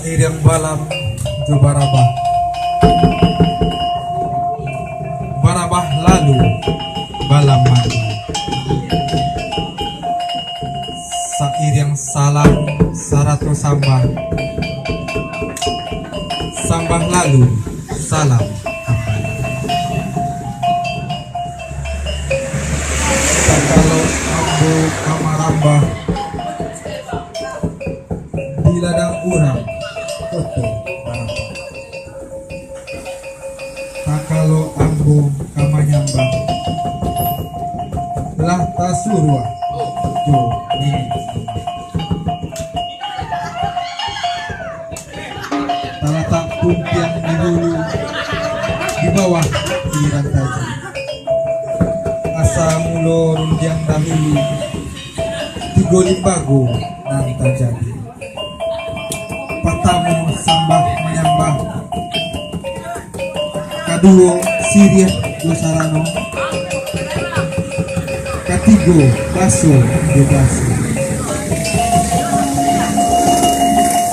Iriang balam jo barabah. Barabah lalu balam mati. Sairiang salam sarato sambah. Sambah lalu salam kembali. Kalau ambo kamarambah di ladang urang foto barabah. Kalau ambo kamanyambang lah tasurwa jo ini talatak tumpiang di hulu di bawah tiran taji asa mulo rundiang dahulu tigo limbago nan tajadi patamu sambah menyambah kaduo sirih dosarano katigo baso de baso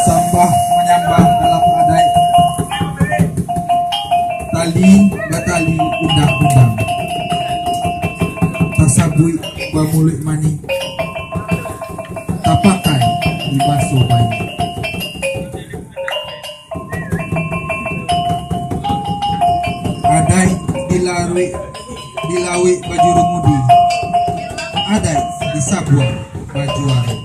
sambah menyambah dalam adai tali batali undang-undang tasabui bamulik mani tapakan di baso bayi adai dilawi baju rumudi adai disabuang baju hari